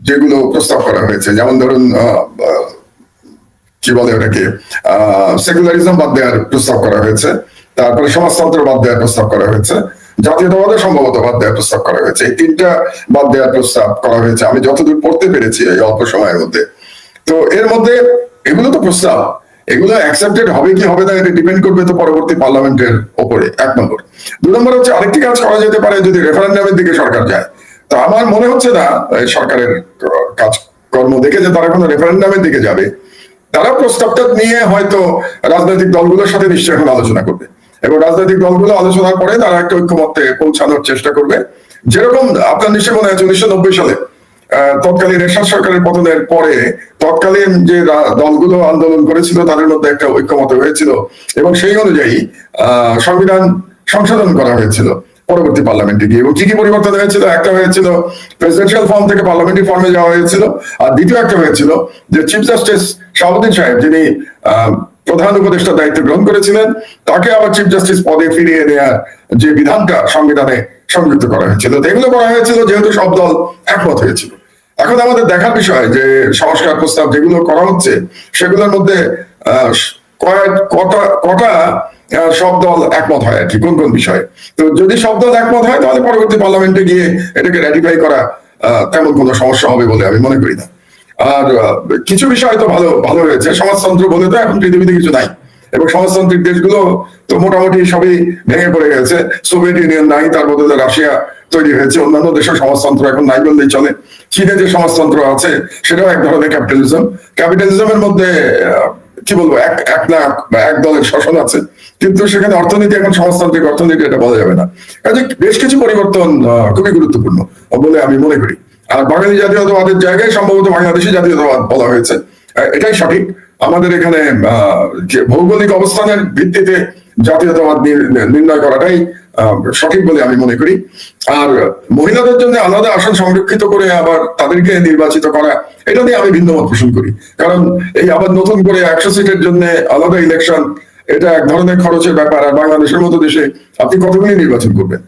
যেগুলো প্রস্তাব করা হয়েছে, যেমন ধরুন কি বলে ওটাকে, সেকুলারিজম বাদ দেওয়ার প্রস্তাব করা হয়েছে, তারপরে সমাজতন্ত্র বাদ দেওয়ার প্রস্তাব করা হয়েছে, জাতীয়তাবাদও সম্ভবত বাদ দেওয়ার প্রস্তাব করা হয়েছে। এই তিনটা বাদ দেওয়ার প্রস্তাব করা হয়েছে আমি যতদূর পড়তে পেরেছি এই অল্প সময়ের মধ্যে। তো এর মধ্যে এগুলো তো প্রস্তাব, এগুলো অ্যাকসেপ্টেড হবে কি হবে না এটা ডিপেন্ড করবে তো পরবর্তী পার্লামেন্টের ওপরে, 1 নম্বর। 2 নম্বর হচ্ছে আরেকটি কাজ করা যেতে পারে যদি রেফারেন্ডামের দিকে সরকার যায়। তো আমার মনে হচ্ছে না সরকারের কাজ কর্ম দেখে যে তারা কোনো রেফারেন্ডামের দিকে যাবে। তারা প্রস্তাবটা নিয়ে হয়তো রাজনৈতিক দলগুলোর সাথে নিশ্চয়ই এখন আলোচনা করবে, এবং রাজনৈতিক দলগুলো আলোচনার পরে তারা একটা ঐক্যমত্যে পৌঁছানোর চেষ্টা করবে। যেরকম আপনার নিশ্চয় মনে আছে 1990 সালে তৎকালীন এরশাদ সরকারের পতনের পরে তৎকালীন যে দলগুলো আন্দোলন করেছিল তাদের মধ্যে একটা ঐক্যমত হয়েছিল, এবং সেই অনুযায়ী সংবিধান সংশোধন করা হয়েছিল পরবর্তী পার্লামেন্টে গিয়ে। এবং কি কি পরিবর্তন হয়েছিল? একটা হয়েছিল প্রেসিডেন্সিয়াল ফর্ম থেকে পার্লামেন্টারি ফর্মে যাওয়া হয়েছিল, আর দ্বিতীয় একটা হয়েছিল যে চিফ জাস্টিস শাহাবুদ্দিন সাহেব, যিনি প্রধান উপদেষ্টার দায়িত্ব গ্রহণ করেছিলেন, তাকে আবার চিফ জাস্টিস পদে ফিরিয়ে নেওয়ার যে বিধানটা সংবিধানে সংযুক্ত করা হয়েছিল। এগুলো করা হয়েছিল যেহেতু সব দল একমত হয়েছিল। এখন আমাদের দেখার বিষয় যে সংস্কার প্রস্তাব যেগুলো করা হচ্ছে সেগুলোর মধ্যে কটা সব দল একমত হয় আর কি, কোন কোন বিষয়ে। তো যদি সব দল একমত হয় তাহলে পরবর্তী পার্লামেন্টে গিয়ে এটাকে রেটিফাই করা তেমন কোনো সমস্যা হবে বলে আমি মনে করি না। আর কিছু বিষয় তো ভালো ভালো হয়েছে, সমাজতন্ত্র বলে তো এখন পৃথিবীতে কিছু নাই, এবং সমাজতান্ত্রিক দেশগুলো তো মোটামুটি সবই ভেঙে পড়ে গেছে। সোভিয়েত ইউনিয়ন নাই, তার বদলে রাশিয়া তৈরি হয়েছে, অন্যান্য দেশের সমাজতন্ত্র এখন নাই বললেই চলে। চীনে যে সমাজতন্ত্র আছে সেটাও এক ধরনের ক্যাপিটালিজম। ক্যাপিটালিজমের মধ্যে কি বলবো, এক না এক দলের শাসন আছে, কিন্তু সেখানে অর্থনীতি এখন সমাজতান্ত্রিক অর্থনীতি এটা বলা যাবে না। কাজে বেশ কিছু পরিবর্তন খুবই গুরুত্বপূর্ণ বলে আমি মনে করি। আর বাঙালি জাতীয়তাবাদের জায়গায় সম্ভবত বাংলাদেশি জাতীয়তাবাদ বলা হয়েছে, এটাই সঠিক। আমাদের এখানে ভৌগোলিক অবস্থানের ভিত্তিতে জাতীয়তাবাদ নির্ণয় করাটাই সঠিক বলে আমি মনে করি। আর মহিলাদের জন্য আলাদা আসন সংরক্ষিত করে আবার তাদেরকে নির্বাচিত করা, এটা নিয়ে আমি ভিন্ন মত পোষণ করি। কারণ এই আবার নতুন করে 100 সিটের জন্য আলাদা ইলেকশন, এটা এক ধরনের খরচের ব্যাপার। আর বাংলাদেশের মতো দেশে আপনি কতগুলি নির্বাচন করবেন?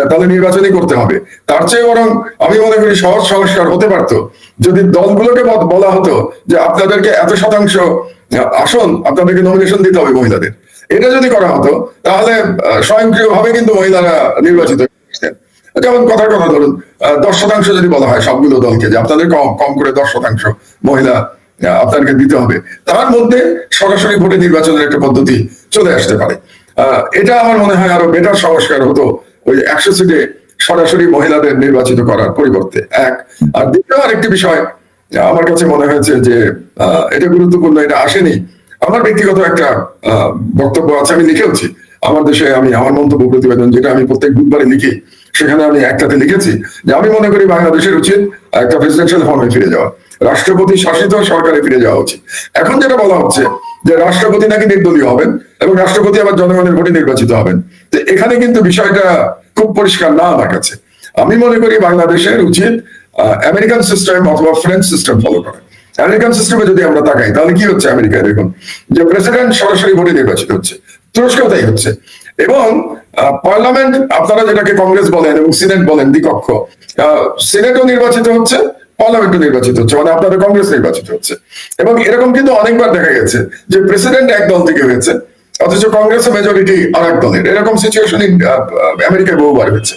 তাহলে নির্বাচনই করতে হবে। তার চেয়ে বরং আমি মনে করি সহজ সংস্কার হতে পারতো যদি দলগুলোকে বলা হতো যে আপনাদেরকে এত শতাংশ আসন আপনাদেরকে নমিনেশন দিতে হবে মহিলাদের। এটা যদি করা হতো তাহলে স্বয়ংক্রিয়ভাবে কিন্তু মহিলারা নির্বাচিত হতেন। যেমন কথার কথা ধরুন 10% যদি বলা হয় সবগুলো দলকে যে আপনাদের কম করে 10% মহিলা আপনাদেরকে দিতে হবে, তার মধ্যে সরাসরি ভোটে নির্বাচনের একটা পদ্ধতি চলে আসতে পারে। এটা আমার মনে হয় আরো বেটার সংস্কার হতো ওই 100 সিটে সরাসরি মহিলাদের নির্বাচিত করার পরিবর্তে। আর দ্বিতীয় আরেকটি বিষয় আমার কাছে মনে হয়েছে যে এটা গুরুত্বপূর্ণ, এটা আসেনি। আমার ব্যক্তিগত একটা বক্তব্য আছে, আমি লিখেওছি আমার দেশে, আমি আমার মন্তব্য প্রতিবেদন যেটা আমি প্রত্যেক বুধবারে লিখি, সেখানে আমি একটাতে লিখেছি যে আমি মনে করি বাংলাদেশের উচিত একটা প্রেসিডেন্সিয়াল ফর্মে ফিরে যাওয়া, রাষ্ট্রপতি শাসিত সরকারে ফিরে যাওয়া উচিত। এখন যেটা বলা হচ্ছে যে রাষ্ট্রপতি নাকি নির্দলীয় হবেন এবং রাষ্ট্রপতি আবার জনগণের ভোটে নির্বাচিত হবেন। তো এখানে কিন্তু বিষয়টা খুব পরিষ্কার না আমার কাছে। আমি মনে করি বাংলাদেশের উচিত আমেরিকান সিস্টেম অথবা ফ্রেঞ্চ সিস্টেম ফলো করা। আমেরিকান সিস্টেমে যদি আমরা তাকাই তাহলে কি হচ্ছে আমেরিকায়, দেখুন যে প্রেসিডেন্ট সরাসরি ভোটে নির্বাচিত হচ্ছে, তুরস্কেও তাই হচ্ছে। এবং পার্লামেন্ট, আপনারা যেটাকে কংগ্রেস বলেন এবং সিনেট বলেন দ্বিকক্ষ, সিনেটও নির্বাচিত হচ্ছে, পার্লামেন্টও নির্বাচিত হচ্ছে, মানে আপনাদের কংগ্রেস নির্বাচিত হচ্ছে। এবং এরকম কিন্তু অনেকবার দেখা গেছে যে প্রেসিডেন্ট এক দল থেকে হয়েছে অথচ কংগ্রেসের মেজরিটি আর এক দলের। এরকম সিচুয়েশন আমেরিকায় বহুবার হয়েছে।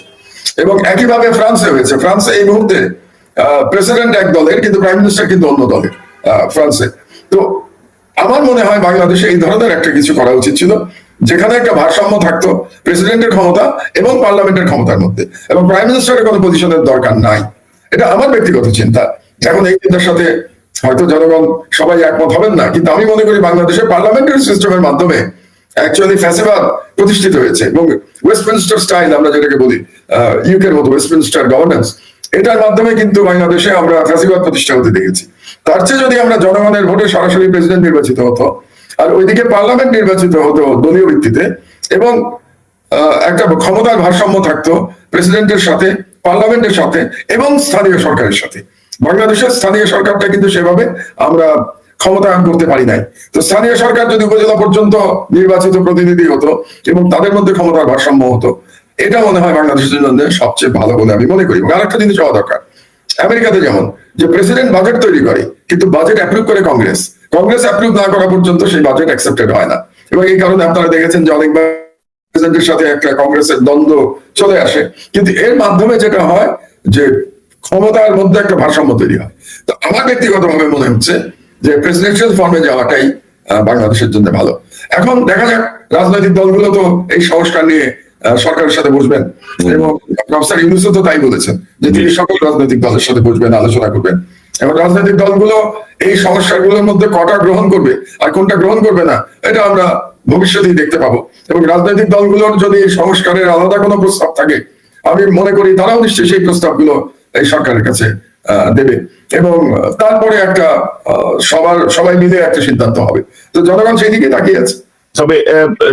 এবং একইভাবে ফ্রান্সে হয়েছে। ফ্রান্সে এই মুহূর্তে প্রেসিডেন্ট এক দলের কিন্তু প্রাইম মিনিস্টার কিন্তু অন্য দলের ফ্রান্সে। তো আমার মনে হয় বাংলাদেশে এই ধরনের একটা কিছু করা উচিত ছিল, যেখানে একটা ভারসাম্য থাকতো প্রেসিডেন্টের ক্ষমতা এবং পার্লামেন্টের ক্ষমতার মধ্যে, এবং প্রাইম মিনিস্টারের কোনো পজিশনের দরকার নাই। এটা আমার ব্যক্তিগত চিন্তা। এখন এই চিন্তার সাথে হয়তো জনগণ সবাই একমত হবেন না, কিন্তু আমি মনে করি বাংলাদেশের পার্লামেন্টারি সিস্টেমের মাধ্যমে অ্যাকচুয়ালি ফ্যাসিবাদ প্রতিষ্ঠিত হয়েছে। এবং ওয়েস্টমিনস্টার স্টাইল আমরা যেটাকে বলি, ইউকের মতো ওয়েস্টমিনস্টার গভর্নেন্স, এটার মাধ্যমে কিন্তু বাংলাদেশে আমরা ফ্যাসিবাদ প্রতিষ্ঠা হতে দেখেছি। তার চেয়ে যদি আমরা জনগণের ভোটে সরাসরি প্রেসিডেন্ট নির্বাচিত হতো আর ওইদিকে পার্লামেন্ট নির্বাচিত হতো দলীয় ভিত্তিতে, এবং একটা ক্ষমতার ভারসাম্য থাকতো প্রেসিডেন্টের সাথে, পার্লামেন্টের সাথে এবং স্থানীয় সরকারের সাথে। বাংলাদেশের স্থানীয় সরকারটা কিন্তু সেভাবে আমরা ক্ষমতায়ন করতে পারি নাই। তো স্থানীয় সরকার যদি উপজেলা পর্যন্ত নির্বাচিত প্রতিনিধি হতো এবং তাদের মধ্যে ক্ষমতার ভারসাম্য হতো, এটা মনে হয় বাংলাদেশের জন্য সবচেয়ে ভালো বলে আমি মনে করি। আরেকটা জিনিস হওয়া দরকার, আমেরিকাতে যেমন যে প্রেসিডেন্ট বাজেট তৈরি করে, কিন্তু বাজেট অ্যাপ্রুভ করে কংগ্রেস, কংগ্রেস অ্যাপ্রুভ না করা পর্যন্ত সেই বাজেট অ্যাকসেপ্টেড হয় না। এবং এই কারণে আপনারা দেখেছেন যে অনেকবার প্রেসিডেন্টের সাথে একটা কংগ্রেসের দ্বন্দ্ব চলে আসে, কিন্তু এর মাধ্যমে যেটা হয় যে ক্ষমতার মধ্যে একটা ভারসাম্য তৈরি হয়। তো আমার ব্যক্তিগতভাবে মনে হচ্ছে যে প্রেসিডেন্সিয়াল ফর্মে যাওয়াটাই বাংলাদেশের জন্য ভালো। এখন দেখা যাক, রাজনৈতিক দলগুলো তো এই সংস্কার নিয়ে সরকারের সাথে বসবেন, এবং প্রফেসর ইউনূসও তো তাই বলেছেন যে তিনি সকল রাজনৈতিক দলের সাথে বসবেন, আলোচনা করবেন। এবং রাজনৈতিক দলগুলো এই সংস্কারগুলোর মধ্যে কটা গ্রহণ করবে আর কোনটা গ্রহণ করবে না, এটা আমরা ভবিষ্যতেই দেখতে পাবো। এবং রাজনৈতিক দলগুলোর যদি সংস্কারের আলাদা কোনো প্রস্তাব থাকে, আমি মনে করি তারাও নিশ্চয়ই সেই প্রস্তাবগুলো এই সরকারের কাছে দেবে, এবং তারপরে একটা সবাই মিলে একটা সিদ্ধান্ত হবে। তো জনগণ সেই দিকে তাকিয়ে আছে। তবে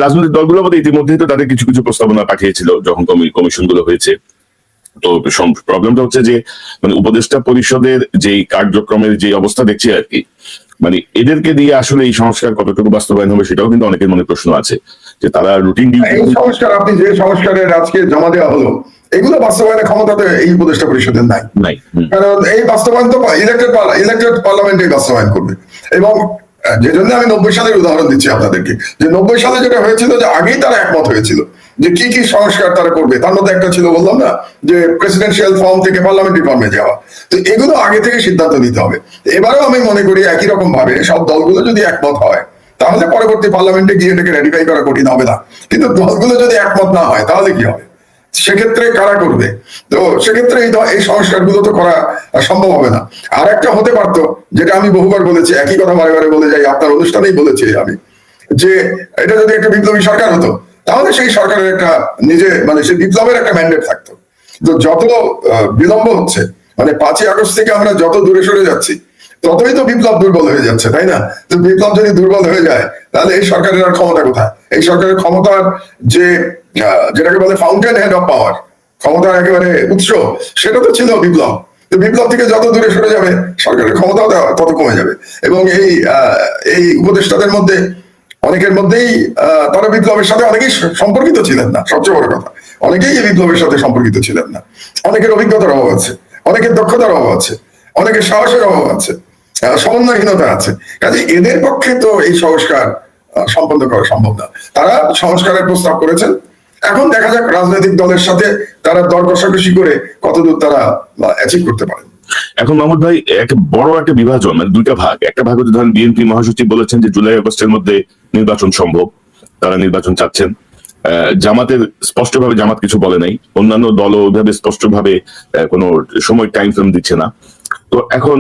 রাজনৈতিক দলগুলোর মধ্যে ইতিমধ্যেই তো তাদের কিছু কিছু প্রস্তাবনা পাঠিয়েছিল যখন কমিশন গুলো হয়েছে। তো প্রবলেমটা হচ্ছে যে মানে উপদেষ্টা পরিষদের যে কার্যক্রমের যে অবস্থা দেখছি আর কি, মানে এদেরকে দিয়ে আসলে এই সংস্কার কতটুকু বাস্তবায়ন হবে সেটাও কিন্তু অনেকের মনে প্রশ্ন আছে, যে তারা রুটিন এই সংস্কার, আপনি যে সংস্কারের আজকে জমা দেওয়া হলো, এগুলো বাস্তবায়নের ক্ষমতা তো এই উপদেষ্টা পরিষদের নাই। কারণ এই বাস্তবায়ন তো ইলেক্টেড পার্লামেন্টে বাস্তবায়ন করবে। এবং যে জন্য আমি 90 সালের উদাহরণ দিচ্ছি আপনাদেরকে, যে 90 সালে যেটা হয়েছিল যে আগেই তারা একমত হয়েছিল যে কি কি সংস্কার তারা করবে। তার মধ্যে একটা ছিল, বললাম না, যে প্রেসিডেন্সিয়াল ফর্ম থেকে পার্লামেন্টারি ফর্মে যাওয়া। তো এগুলো আগে থেকে সিদ্ধান্ত নিতে হবে। এবারেও আমি মনে করি একই রকম ভাবে সব দলগুলো যদি একমত হয়, তাহলে পরবর্তী পার্লামেন্টে গিয়ে এটাকে রেটিফাই করা কঠিন হবে না। কিন্তু দলগুলো যদি একমত না হয়, তাহলে কি হবে? সেক্ষেত্রে কারা করবে? তো সেক্ষেত্রে এই সংস্কারগুলো তো করা সম্ভব হবে না। আর একটা হতে পারতো, যেটা আমি বহুবার বলেছি, একই কথা বারে বারে বলে যাই, আপনার অনুষ্ঠানেই বলেছি আমি, যে এটা যদি একটা বিপ্লবী সরকার হতো, তাহলে সেই সরকারের একটা মানে সেই বিপ্লবের একটা ম্যান্ডেট থাকতো। তো যত বিলম্ব হচ্ছে, মানে 5ই আগস্ট থেকে আমরা যত দূরে সরে যাচ্ছি, ততই তো বিপ্লব দুর্বল হয়ে যাচ্ছে, তাই না? তো বিপ্লব যদি দুর্বল হয়ে যায়, তাহলে এই সরকারের আর ক্ষমতা কোথায়? এই সরকারের ক্ষমতার যেটাকে বলে ফাউন্টেন হেড অফ পাওয়ার, ক্ষমতার একেবারে উৎস, সেটা তো ছিল বিপ্লব। তো বিপ্লব থেকে যত দূরে সরে যাবে, সরকারের ক্ষমতাও তত কমে যাবে। এবং এই উপদেষ্টাদের মধ্যে অনেকের মধ্যেই তারা বিপ্লবের সাথে অনেকেই সম্পর্কিত ছিলেন না। সবচেয়ে বড় কথা, অনেকেই এই বিপ্লবের সাথে সম্পর্কিত ছিলেন না। অনেকের অভিজ্ঞতার অভাব আছে, অনেকের দক্ষতার অভাব আছে, অনেকের সাহসের অভাব আছে, সমন্বয়হীনতা আছে। কাজে এদের পক্ষে তো এই সংস্কার সম্পন্ন করা সম্ভব না। তারা সংস্কারের প্রস্তাব করেছেন, এখন দেখা যাক রাজনৈতিক দলের সাথে তারা দর কষাকষি করে কতদূর তারা অ্যাচিভ করতে পারেন। এখন মাহমুদ ভাই, একটা বড় একটা বিভাজন, মানে দুইটা ভাগ। একটা ভাগ হচ্ছে ধরেন বিএনপি মহাসচিব বলেছেন যে জুলাই আগস্টের মধ্যে নির্বাচন সম্ভব, তারা নির্বাচন চাচ্ছেন। জামাতের স্পষ্টভাবে জামাত কিছু বলে নাই, অন্যান্য দলও ওইভাবে স্পষ্টভাবে কোনো সময় টাইম ফ্রেম দিচ্ছে না। তো এখন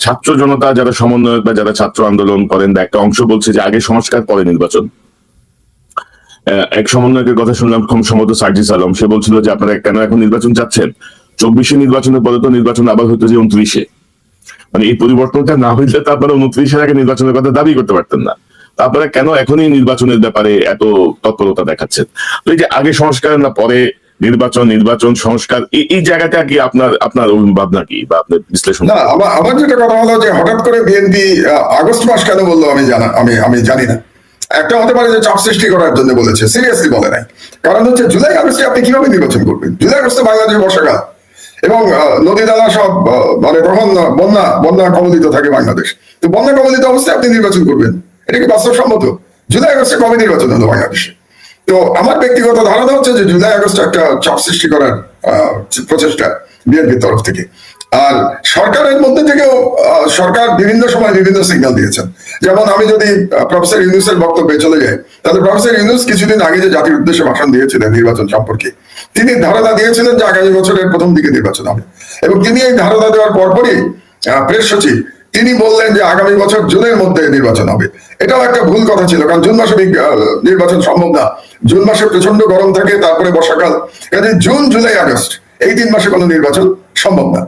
ছাত্র জনতা যারা সমন্বয়ক বা যারা ছাত্র আন্দোলন করেন, একটা অংশ বলছে যে আগে সংস্কার পরে নির্বাচন। এক সমন্বয়কের কথা শুনলাম খুব সম্ভবত সার্জিস আলম, সে বলছিল যে আপনারা কেন এখন নির্বাচন চাচ্ছেন, 24-এ নির্বাচনের পরে তো নির্বাচন আবার হইতো যে 29-এ। মানে এই পরিবর্তনটা না হইলে তো আপনারা 29-এর আগে নির্বাচনের কথা দাবি করতে পারতেন না। আপনারা কেন এখনই নির্বাচনের ব্যাপারে এত তৎপরতা দেখাচ্ছেন? তো এই যে আগে সংস্কার না পরে নির্বাচন সংস্কার, এই জায়গাটা কি আপনার ভাবনা কি বা আপনার বিশ্লেষণ? না, আমার যেটা কথা হলো যে হঠাৎ করে বিএনপি আগস্ট মাস কেন বললো আমি জানি না। একটা হতে পারে যে চাপ সৃষ্টি করার জন্য বলেছে, সিরিয়াসলি বলে নাই। কারণ হচ্ছে জুলাই আগস্টে আপনি কিভাবে নির্বাচন করবেন? জুলাই আগস্টে বাংলাদেশে বর্ষাকাল, এবং নদী নালা সব মানে তখন বন্যা কবলিত থাকে বাংলাদেশ। তো বন্যা কবলিত অবস্থায় আপনি নির্বাচন করবেন, এটা কি বাস্তবসম্মত? জুলাই আগস্টে কবে নির্বাচন হলো বাংলাদেশে? তো আমার ব্যক্তিগত ধারণা হচ্ছে যে জুলাই আগস্টে একটা চাপ সৃষ্টি করার প্রচেষ্টা বিএনপির তরফ থেকে। আর সরকারের মধ্যে থেকেও সরকার বিভিন্ন সময় বিভিন্ন সিগন্যাল দিয়েছেন। যেমন আমি যদি প্রফেসর ইউনূসের বক্তব্যে চলে যাই, তাহলে প্রফেসর ইউনূস কিছুদিন আগে যে জাতির উদ্দেশ্যে ভাষণ দিয়েছিলেন নির্বাচন সম্পর্কে, তিনি ধারণা দিয়েছিলেন যে আগামী বছরের প্রথম দিকে নির্বাচন হবে। এবং তিনি এই ধারণা দেওয়ার পরপরই প্রেস সচিব তিনি বললেন যে আগামী বছর জুনের মধ্যে নির্বাচন হবে। এটাও একটা ভুল কথা ছিল, কারণ জুন মাসে নির্বাচন সম্ভব না। জুন মাসে প্রচন্ড গরম থাকে, তারপরে বর্ষাকাল। কাজে জুন, জুলাই, আগস্ট এই 3 মাসে কোনো নির্বাচন সম্ভব না।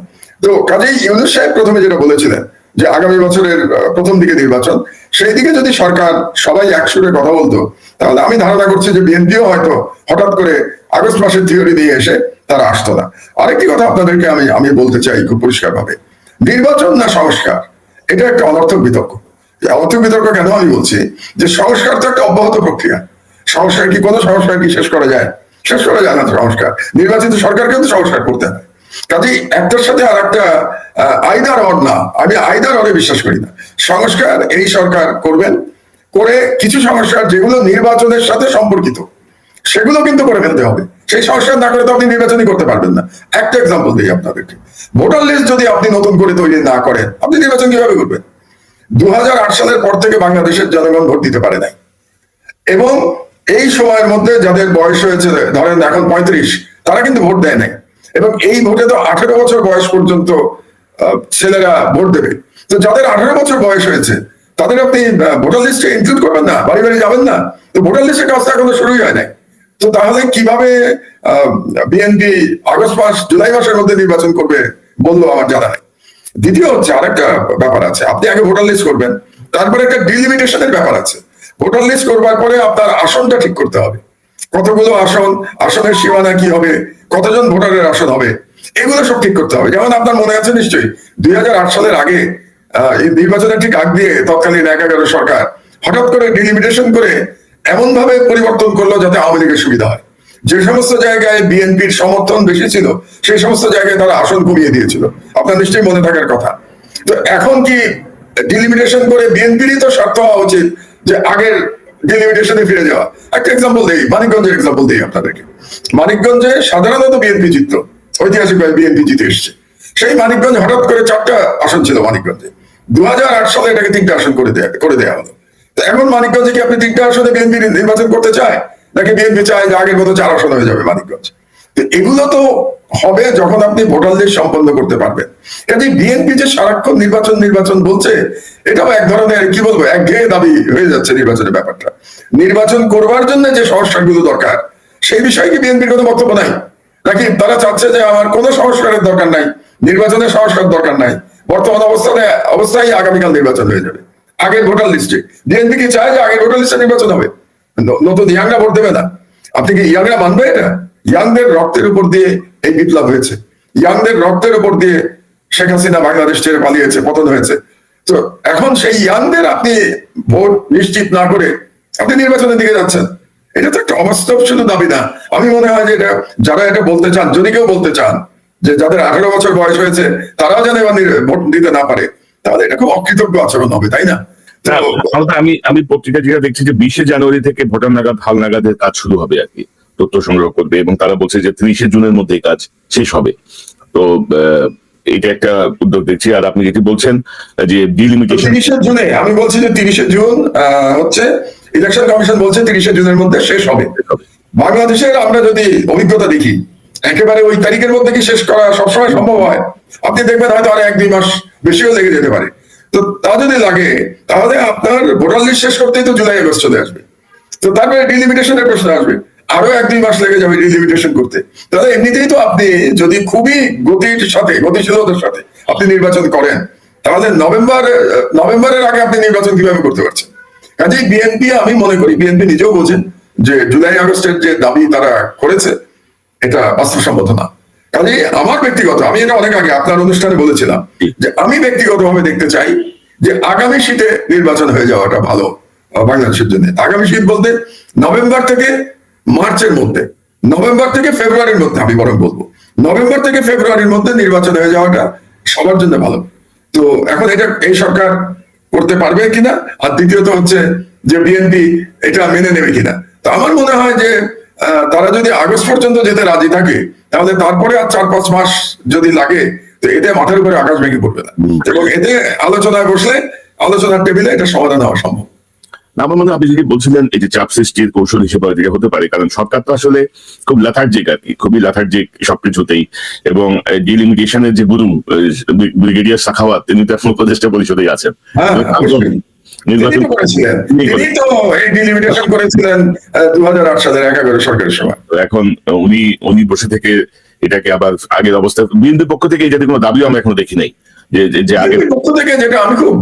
তো কাজেই ইউনূস সাহেব প্রথমে যেটা বলেছিলেন যে আগামী বছরের প্রথম দিকে নির্বাচন, সেই দিকে যদি সরকার সবাই একসুরে কথা বলতো, তাহলে আমি ধারণা করছি যে বিএনপিও হয়তো হঠাৎ করে আগস্ট মাসের থিওরি নিয়ে এসে তারা আসতো না। আরেকটি কথা আপনাদেরকে আমি বলতে চাই খুব পরিষ্কার ভাবে, নির্বাচন না সংস্কার, এটা একটা অনর্থক বিতর্ক। অনর্থক বিতর্ক কেন আমি বলছি, যে সংস্কার তো একটা অব্যাহত প্রক্রিয়া। কোনো সংস্কার কি শেষ করা যায়? শেষ করা যায় না। সংস্কার, নির্বাচিত সরকারকে তো সংস্কার করতে হয়। কাজেই একটার সাথে আর একটা আইদার অর না, আমি আইদার অরে বিশ্বাস করি না। সংস্কার এই সরকার করবেন, করে কিছু সংস্কার যেগুলো নির্বাচনের সাথে সম্পর্কিত সেগুলো কিন্তু করে ফেলতে হবে। সেই সংস্কার না করে তো আপনি নির্বাচনই করতে পারবেন না। একটা এক্সাম্পল দিই আপনাদেরকে, ভোটার লিস্ট যদি আপনি নতুন করে তৈরি না করেন, আপনি নির্বাচন কিভাবে করবেন? 2008 সালের পর থেকে বাংলাদেশের জনগণ ভোট দিতে পারে নাই, এবং এই সময়ের মধ্যে যাদের বয়স হয়েছে ধরেন এখন 35, তারা কিন্তু ভোট দেয় নাই, এবং এই ভোটে তো 18 বছর বয়স পর্যন্ত ছেলেরা ভোট দেবে। তো যাদের 18 বছর বয়স হয়েছে তাদের আপনি ভোটার লিস্টে ইনক্লুড করবেন না, বাড়ি বাড়ি যাবেন না? তো ভোটার লিস্টের কাজটা এখনো শুরুই হয় নাই। তো তাহলে কিভাবে বিএনপি আগস্ট মাস জুলাই মাসের মধ্যে নির্বাচন করবে বললো আমার জানা নাই। দ্বিতীয় হচ্ছে আরেকটা ব্যাপার আছে, আপনি আগে ভোটার লিস্ট করবেন, তারপরে একটা ডিলিমিটেশনের ব্যাপার আছে। ভোটার লিস্ট করবার পরে আপনার আসনটা ঠিক করতে হবে, কতগুলো আসন, আসনের সীমানা কি হবে, কতজন ভোটারের আসন হবে, এগুলো সব ঠিক করতে হবে। যেমন আপনার মনে আছে নিশ্চয়ই 2008 সালের আগে এই নির্বাচনের ঠিক আগ দিয়ে তৎকালীন 11 সরকার হঠাৎ করে ডিলিমিটেশন করে এমন ভাবে পরিবর্তন করলো যাতে আওয়ামী লীগের সুবিধা হয়। যে সমস্ত জায়গায় বিএনপির সমর্থন বেশি ছিল সেই সমস্ত জায়গায় তারা আসন কমিয়ে দিয়েছিল, আপনার নিশ্চয়ই মনে থাকার কথা। তো এখন কি ডিলিমিটেশন করে বিএনপিরই তো স্বার্থ হওয়া উচিত যে আগের ডিলিমিটেশনে ফিরে যাওয়া? একটা এক্সাম্পল দেই, মানিকগঞ্জের এক্সাম্পল দেই আপনাদেরকে। মানিকগঞ্জে সাধারণত বিএনপি জিততো, ঐতিহাসিকভাবে বিএনপি জিতে এসছে। সেই মানিকগঞ্জ হঠাৎ করে 4টা আসন ছিল মানিকগঞ্জে, 2008 সালে এটাকে 3টা আসন করে দেওয়া হলো। তো এখন মানিকগঞ্জে কি আপনি 3টা আসনে বিএনপি নির্বাচন করতে চায়, নাকি বিএনপি চায় যে আগের মতো 4 আসন হয়ে যাবে মানিকগঞ্জ? তো এগুলো তো হবে যখন আপনি ভোটার লিস্ট সম্পন্ন করতে পারবেন। কাজে বিএনপি যে সারাক্ষণ নির্বাচন নির্বাচন বলছে, এটাও এক ধরনের কি বলবো একঘেয়ে দাবি হয়ে যাচ্ছে নির্বাচনের ব্যাপারটা। নির্বাচন করবার জন্য যে সংস্কারগুলো দরকার সেই বিষয়ে কি বিএনপির কোনো বক্তব্য নাই? নাকি তারা চাচ্ছে যে আমার কোনো সংস্কারের দরকার নাই, নির্বাচনের সংস্কার দরকার নাই, বর্তমান অবস্থায় আগামীকাল নির্বাচন হয়ে যাবে আগের ভোটার লিস্টে? বিএনপি কি চায় যে আগের ভোটার লিস্টে নির্বাচন হবে? নতুন ইয়াংরা ভোট দেবে না? আপনি কি ইয়াংরা মানবে এটা? ইয়াংদের রক্তের উপর দিয়ে এই বিপ্লব হয়েছে, ইয়াংদের রক্তের উপর দিয়ে শেখ হাসিনা বাংলাদেশ ছেড়ে পালিয়েছে, পতন হয়েছে। তো এখন সেই ইয়াংদের আপনি ভোট নিশ্চিত না করে আপনি নির্বাচনের দিকে যাচ্ছেন, এটা তো একটা অবাস্তব শুধু দাবি না। আমি মনে হয় যে এটা যারা এটা বলতে চান, যদি কেউ বলতে চান যে যাদের 18 বছর বয়স হয়েছে তারাও যেন এবার ভোট দিতে না পারে, তাহলে এটা খুব অকৃতজ্ঞ আচরণ হবে, তাই না? আমি পত্রিকা যেটা দেখছি যে 20 জানুয়ারি থেকে ভোটার নাগাদ হালনাগাদের কাজ শুরু হবে আর কি, তথ্য সংগ্রহ করবে, এবং তারা বলছে যে 30 জুনের মধ্যে কাজ শেষ হবে। তো এটা একটা উদ্যোগ দেখছি। আর আপনি যেটি বলছেন যে ডিলিমিটেশন 30 জুনে, আমি বলছি যে 30 জুন হচ্ছে ইলেকশন কমিশন বলছে 30 জুনের মধ্যে শেষ হবে। বাংলাদেশের আমরা যদি অভিজ্ঞতা দেখি, একেবারে ওই তারিখের মধ্যে কি শেষ করা সবসময় সম্ভব হয়? আপনি দেখবেন হয়তো আর 1-2 মাস বেশিও লেগে যেতে পারে। তো তা যদি লাগে তাহলে আপনার ভোটার লিস্ট শেষ করতেই তো জুলাই আগস্ট চলে আসবে। তো তারপরে ডিলিমিটেশনের প্রশ্ন আসবে, আরো 1-2 মাস লেগে যাবে ডিলিমিটেশন করতে। তাহলে এমনিতেই তো আপনি যদি খুবই গতিশীলতার সাথে আপনি নির্বাচন করেন, তাহলে নভেম্বরের আগে আপনি নির্বাচন কিভাবে করতে পারছেন? কাজেই বিএনপি, আমি মনে করি বিএনপি নিজেও বোঝেন যে জুলাই আগস্টের যে দাবি তারা করেছে এটা বাস্তবসম্মত না। কাজেই আমার ব্যক্তিগত, আমি এটা অনেক আগে আপনার অনুষ্ঠানে বলেছিলাম যে আমি ব্যক্তিগতভাবে দেখতে চাই যে আগামী শীতে নির্বাচন হয়ে যাওয়াটা ভালো বাংলাদেশের জন্য। আগামী শীত বলতে নভেম্বর থেকে মার্চের মধ্যে, নভেম্বর থেকে ফেব্রুয়ারির মধ্যে, আমি বরং বলবো নভেম্বর থেকে ফেব্রুয়ারির মধ্যে নির্বাচন হয়ে যাওয়াটা সবার জন্য ভালো। তো এখন এটা এই সরকার করতে পারবে কিনা, আর দ্বিতীয়ত হচ্ছে যে বিএনপি এটা মেনে নেবে কিনা। তো আমার মনে হয় যে তারা যদি আগস্ট পর্যন্ত যেতে রাজি থাকে, তাহলে তারপরে আর 4-5 মাস যদি লাগে, তো এতে মাথার উপরে আকাশ ভেঙে পড়বে না, এবং এতে আলোচনায় বসলে আলোচনার টেবিলে এটা সমাধান হওয়া সম্ভব। আমার মনে হয় আপনি যদি বলছিলেন এই যে চাপ সৃষ্টির কৌশল হিসেবে এটা হতে পারে, কারণ সরকার তো আসলে খুব লেথার্জিক আর কি, খুবই লেথার্জিক সবকিছুতেই। এবং ডিলিমিটেশনের যে গুরু ব্রিগেডিয়ার সাখাওয়াত, তিনি তো এখন উপদেষ্টা পরিষদেই আছেন। নির্বাচন করেছিলেন, তিনি তো এই ডিলিমিটেশন করেছিলেন 2008 সালের 11 সরকারের সময়। এখন উনি বসে থেকে এটাকে আবার আগের অবস্থা, বিএনপির পক্ষ থেকে এই জাতীয় কোনো দাবিও আমরা এখনো দেখি নাই। যে আগের পক্ষ থেকে যেটা আমি খুব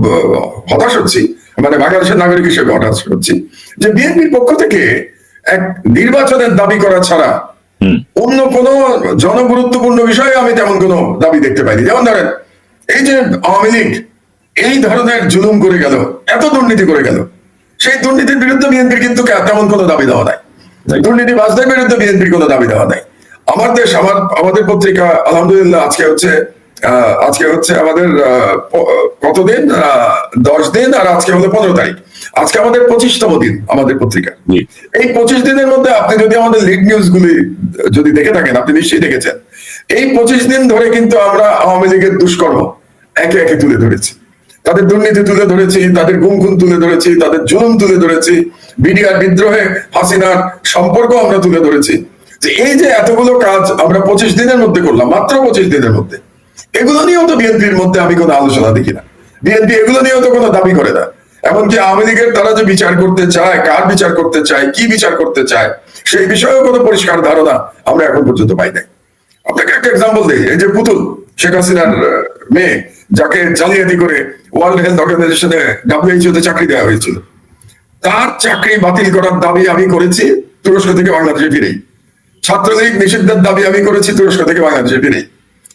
হতাশ হচ্ছি, মানে বাংলাদেশের নাগরিক হিসেবে হতাশ হচ্ছি, যে বিএনপির পক্ষ থেকে এক নির্বাচনের দাবি করা ছাড়া অন্য কোন জনগুরুত্বপূর্ণ বিষয়ে আমি তেমন কোনো দাবি দেখতে পাইনি। যেমন ধরেন এই যে আওয়ামী লীগ এই ধরনের জুলুম করে গেল, এত দুর্নীতি করে গেল, সেই দুর্নীতির বিরুদ্ধে বিএনপির কিন্তু তেমন কোনো দাবি দেওয়া নাই। দুর্নীতিবাজদের বিরুদ্ধে বিএনপির কোনো দাবি দেওয়া নাই। আমার দেশ, আমাদের পত্রিকা আলহামদুলিল্লাহ আজকে হচ্ছে আমাদের কতদিন, 10 দিন, আর আজকে হলো 15 তারিখ। আজকে আমাদের 25তম দিন আমাদের পত্রিকা। এই 25 দিনের মধ্যে আপনি যদি আমাদের লিড নিউজ গুলি যদি দেখে থাকেন, আপনি নিশ্চয়ই দেখেছেন, এই 25 দিন ধরে কিন্তু আমরা আওয়ামী লীগের দুষ্কর্ম একে একে তুলে ধরেছি, তাদের দুর্নীতি তুলে ধরেছি, তাদের গুম খুন তুলে ধরেছি, তাদের জুলুম তুলে ধরেছি, বিডিআর বিদ্রোহে হাসিনার সম্পর্ক আমরা তুলে ধরেছি। যে এই যে এতগুলো কাজ আমরা 25 দিনের মধ্যে করলাম, মাত্র 25 দিনের মধ্যে, এগুলো নিয়েও তো বিএনপির মধ্যে আমি কোনো আলোচনা দেখি না। বিএনপি এগুলো নিয়েও তো কোনো দাবি করে না। এমনকি আওয়ামী লীগের তারা যে বিচার করতে চায়, কার বিচার করতে চায়, কি বিচার করতে চায়, সেই বিষয়েও কোনো পরিষ্কার ধারণা আমরা এখন পর্যন্ত পাই নাই। আপনাকে একটা এক্সাম্পল দিই, এই যে পুতুল, শেখ হাসিনার মেয়ে, যাকে জালিয়াতি করে ওয়ার্ল্ড হেলথ অর্গানাইজেশনে WHO তে চাকরি দেওয়া হয়েছিল, তার চাকরি বাতিল করার দাবি আমি করেছি তুরস্ক থেকে বাংলাদেশে ফিরেই। ছাত্রলীগ নিষিদ্ধের দাবি আমি করেছি তুরস্ক থেকে বাংলাদেশে ফিরেই।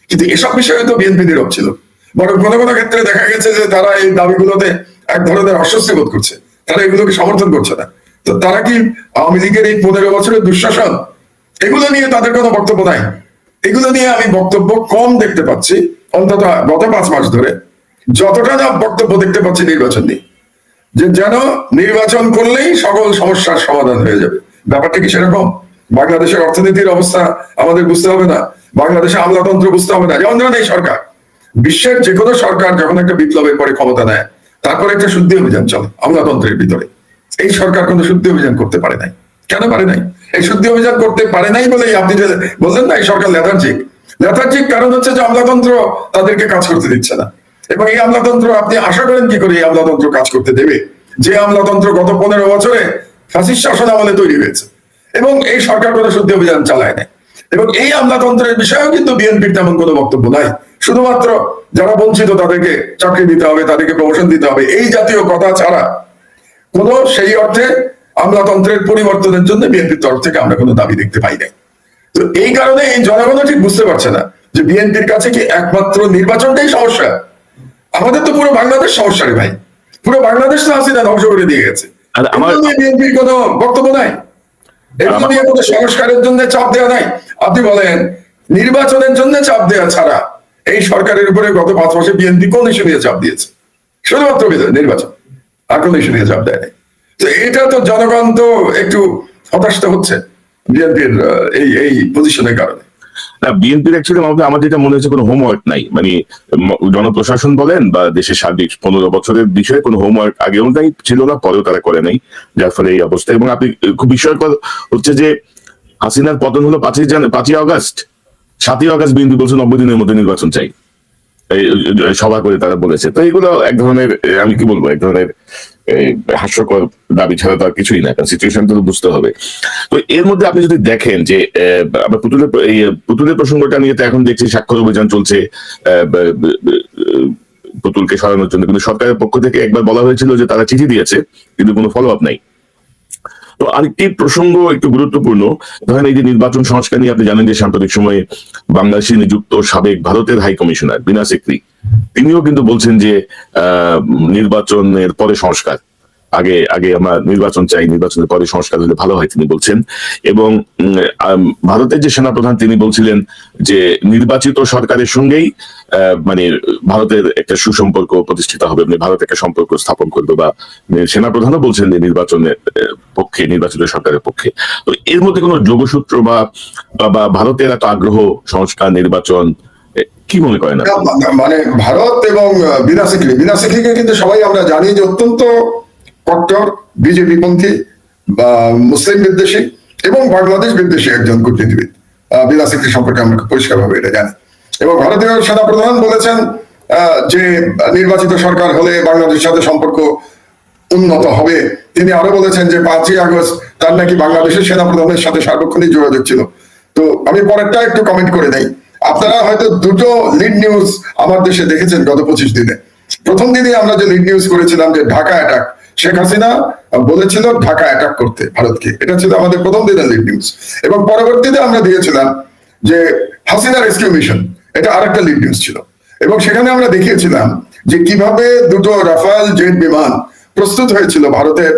কিন্তু এসব বিষয়ে তো বিএনপি নীরব ছিল। বরং কোনো কোনো ক্ষেত্রে দেখা গেছে যে তারা এই দাবিগুলোতে এক ধরনের অস্বস্তি বোধ করছে, তারা এগুলোকে সমর্থন করছে না। তো তারা কি আওয়ামী লীগের এই 15 বছরের দুঃশাসন, এগুলো নিয়ে তাদের কোনো বক্তব্য নাই? এগুলো নিয়ে আমি বক্তব্য কম দেখতে পাচ্ছি, অন্তত গত 5 মাস ধরে যতটা না বক্তব্য দেখতে পাচ্ছি নির্বাচন নিয়ে, যে যেন নির্বাচন করলেই সকল সমস্যার সমাধান হয়ে যাবে। ব্যাপারটা কি সেরকম? বাংলাদেশের অর্থনীতির অবস্থা আমাদের বুঝতে হবে না? বাংলাদেশের আমলাতন্ত্র বুঝতে হবে না? যেমন ধরেন এই সরকার, বিশ্বের যে কোনো সরকার যখন একটা বিপ্লবের পরে ক্ষমতা নেয়, তারপরে একটা শুদ্ধি অভিযান চলে আমলাতন্ত্রের ভিতরে। এই সরকার কোনো শুদ্ধি অভিযান করতে পারে নাই। কেন পারে নাই? এই শুদ্ধি অভিযান করতে পারে নাই বলেই আপনি যে বললেন না এই সরকার লেথার্জিক কারণ হচ্ছে যে আমলাতন্ত্র তাদেরকে কাজ করতে দিচ্ছে না। এবং এই আমলাতন্ত্র, আপনি আশা করেন কি করে এই আমলাতন্ত্র কাজ করতে দেবে, যে আমলাতন্ত্র গত 15 বছরে ফ্যাসিস্ট শাসন আমলে তৈরি হয়েছে, এবং এই সরকার কোনো শুদ্ধি অভিযান চালায় নাই। এবং এই আমলাতন্ত্রের বিষয়েও কিন্তু বিএনপির তেমন কোনো বক্তব্য নাই। শুধুমাত্র যারা বঞ্চিত তাদেরকে চাকরি দিতে হবে, তাদেরকে প্রমোশন দিতে হবে, এই জাতীয় কথা ছাড়া কোন সেই অর্থে আমলাতন্ত্রের পরিবর্তনের জন্য বিএনপির তরফ থেকে আমরা কোনো দাবি দেখতে পাই নাই। তো এই কারণে এই জনগণ ঠিক বুঝতে পারছে না যে বিএনপির কাছে কি একমাত্র নির্বাচনটাই সমস্যা। আমাদের তো পুরো বাংলাদেশ সমস্যা রে ভাই, পুরো বাংলাদেশ তো হাসিনা ধ্বংস করে দিয়ে গেছে। আমার বিএনপির কোনো বক্তব্য নাই, এগুলো নিয়ে কোনো সংস্কারের জন্য চাপ দেওয়া নাই। আপনি বলেন নির্বাচনের জন্য চাপ দেওয়া ছাড়া এই সরকারের উপরে গত 5 মাসে বিএনপি কোন ইস্যু নিয়ে চাপ দিয়েছে? শুধুমাত্র নির্বাচন, আর কোন ইস্যু নিয়ে চাপ দেয় নাই। তো এটা তো জনগণ তো একটু হতাশ হচ্ছে বিএনপির এই পজিশনের কারণে। না, বিএনপির অ্যাকচুয়ালি আমার যেটা মনে হচ্ছে কোনো হোমওয়ার্ক নাই। মানে জনপ্রশাসন বলেন বা দেশের সার্বিক 15 বছরের বিষয়ে কোনো হোমওয়ার্ক আগেও নাই, ছিল না, পরেও তারা করে নাই, যার ফলে এই অবস্থা। এবং আপনি খুব বিস্ময়কর হচ্ছে যে হাসিনার পতন হলো 5ই আগস্ট, 7ই আগস্ট বিএনপি বলছে 90 দিনের মধ্যে নির্বাচন চাই, সভা করে তারা বলেছে। তো এগুলো এক ধরনের, আমি কি বলবো, এক ধরনের হাস্যকর দাবি ছাড়া তো আর কিছুই না, কারণ সিচুয়েশন তো বুঝতে হবে। তো এর মধ্যে আপনি যদি দেখেন যে আমরা পুতুলের প্রসঙ্গটা নিয়ে তো এখন দেখছি স্বাক্ষর অভিযান চলছে পুতুলকে সরানোর জন্য, কিন্তু সরকারের পক্ষ থেকে একবার বলা হয়েছিল যে তারা চিঠি দিয়েছে, কিন্তু কোনো ফলো আপ নাই। তো আরেকটি প্রসঙ্গ একটু গুরুত্বপূর্ণ, ধরেন এই যে নির্বাচন সংস্কার নিয়ে আপনি জানেন যে সাম্প্রতিক সময়ে বাংলাদেশে নিযুক্ত সাবেক ভারতের হাই কমিশনার বিনা সিকরি, তিনিও কিন্তু বলছেন যে নির্বাচনের পরে সংস্কার, আগে আমরা নির্বাচন চাই, নির্বাচনের পরে সংস্কার হলে ভালো হয় তিনি বলছেন। এবং ভারতের যে সেনাপ্রধান তিনি বলছিলেন যে নির্বাচিত সরকারের সঙ্গেই মানে ভারতের একটা সুসম্পর্ক প্রতিষ্ঠিত হবে, মানে ভারত একটা সম্পর্ক স্থাপন করবে, বা সেনাপ্রধানও বলছেন যে নির্বাচনের পক্ষে, নির্বাচিত সরকারের পক্ষে। তো এর মধ্যে কোনো যোগসূত্র বা ভারতের এত আগ্রহ সংস্কার, নির্বাচন, কি মনে করেন? মানে ভারত এবং বিনা সিকরিকে কিন্তু সবাই আমরা জানি যে অত্যন্ত কট্টর বিজেপি পন্থী বা মুসলিম বিদ্বেষী এবং বাংলাদেশ বিদ্বেষী একজন কূটনীতিবিদ। বিনা সিকরি সম্পর্কে আমরা পরিষ্কার ভাবে এটা জানি। এবং ভারতীয় সেনাপ্রধান বলেছেন যে নির্বাচিত সরকার হলে বাংলাদেশের সাথে সম্পর্ক উন্নত হবে। তিনি আরো বলেছেন যে 5ই আগস্ট তার নাকি বাংলাদেশের সেনাপ্রধানের সাথে সার্বক্ষণিক যোগাযোগ ছিল। তো আমি পরেরটা একটু কমেন্ট করে নেই। আপনারা হয়তো দুটো লিড নিউজ আমার দেশে দেখেছেন গত 25 দিনে। প্রথম দিনে আমরা যে লিড নিউজ করেছিলাম যে ঢাকা অ্যাটাক, শেখ হাসিনা বলেছিল ঢাকা অ্যাটাক করতে ভারতকে, এটা ছিল আমাদের প্রথম দিনের লিড নিউজ। এবং পরবর্তীতে আমরা দিয়েছিলাম যে হাসিনা রেস্কিউ মিশন, এটা আরেকটা লিড নিউজ ছিল। এবং সেখানে আমরা দেখিয়েছিলাম যে কিভাবে দুটো রাফাল জেট বিমান প্রস্তুত হয়েছিল ভারতের